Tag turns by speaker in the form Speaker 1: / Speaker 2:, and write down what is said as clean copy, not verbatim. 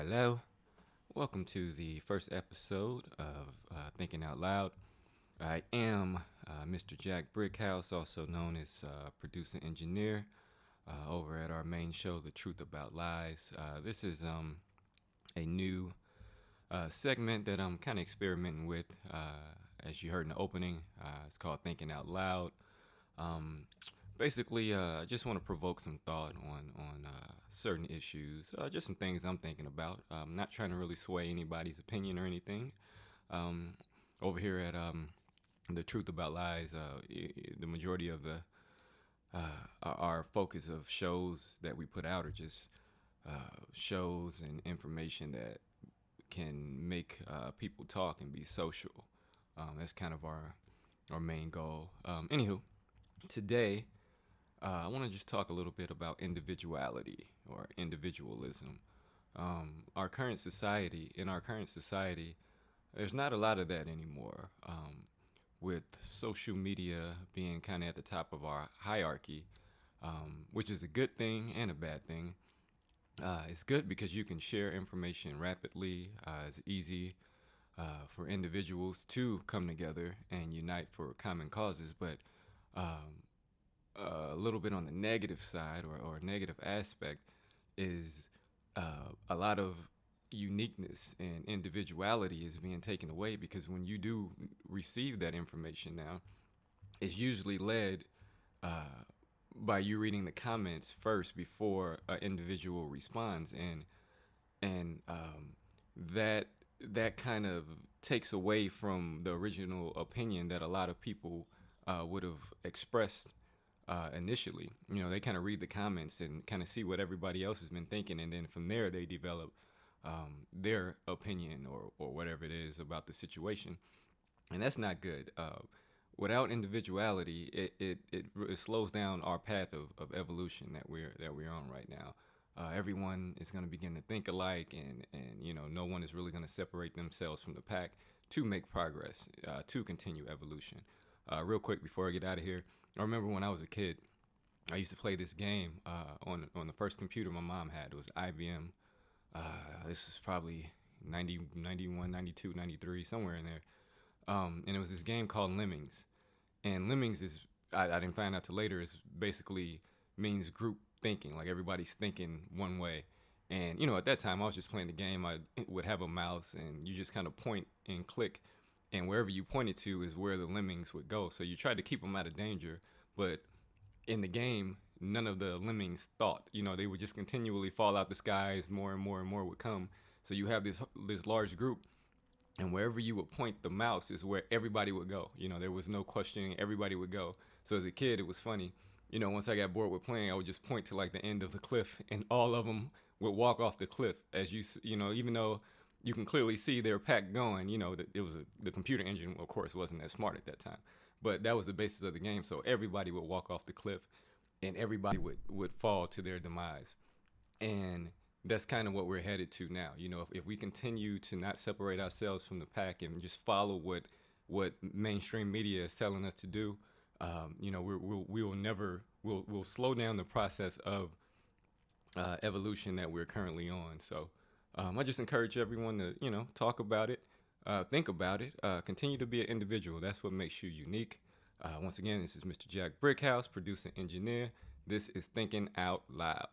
Speaker 1: Hello. Welcome to the first episode of Thinking Out Loud. I am Mr. Jack Brickhouse, also known as producer engineer, over at our main show, The Truth About Lies. This is a new segment that I'm kind of experimenting with. As you heard in the opening, it's called Thinking Out Loud. Um, Basically, I just want to provoke some thought on certain issues, just some things I'm thinking about. Not trying to really sway anybody's opinion or anything. Um, Over here at the Truth About Lies, the majority of the our focus of shows that we put out are just shows and information that can make people talk and be social. That's kind of our main goal. Anywho, today I want to just talk a little bit about individuality or individualism. In our current society, there's not a lot of that anymore. With social media being kind of at the top of our hierarchy, which is a good thing and a bad thing. It's good because you can share information rapidly. It's easy for individuals to come together and unite for common causes, but um, a little bit on the negative side or negative aspect is a lot of uniqueness and individuality is being taken away because when you do receive that information now, it's usually led uh, by you reading the comments first before an individual responds, and that that kind of takes away from the original opinion that a lot of people would have expressed initially. You know, they kind of read the comments and kind of see what everybody else has been thinking, and then from there they develop their opinion or whatever it is about the situation, and that's not good. Without individuality, it slows down our path of evolution that we're on right now. Everyone is going to begin to think alike, and no one is really going to separate themselves from the pack to make progress, to continue evolution. Real quick before I get out of here, I remember when I was a kid, I used to play this game on the first computer my mom had. It was IBM. This is probably 90, 91, 92, 93, somewhere in there. And it was this game called Lemmings. And Lemmings is, I didn't find out till later, is basically means group thinking, like everybody's thinking one way. And, at that time, I was just playing the game. I would have a mouse, and you just kind of point and click. And wherever you pointed to is where the lemmings would go. So you tried to keep them out of danger, but in the game, none of the lemmings thought. They would just continually fall out the skies. More and more and more would come. So you have this large group, and wherever you would point the mouse is where everybody would go. There was no questioning. Everybody would go. So as a kid, it was funny. Once I got bored with playing, I would just point to like the end of the cliff, and all of them would walk off the cliff. As even though you can clearly see their pack going. It was the computer engine, of course, wasn't that smart at that time, but that was the basis of the game. So everybody would walk off the cliff, and everybody would fall to their demise. And that's kind of what we're headed to now. If we continue to not separate ourselves from the pack and just follow what mainstream media is telling us to do, we'll slow down the process of evolution that we're currently on. So I just encourage everyone to talk about it, think about it, continue to be an individual. That's what makes you unique. Once again, this is Mr. Jack Brickhouse, producer engineer. This is Thinking Out Loud.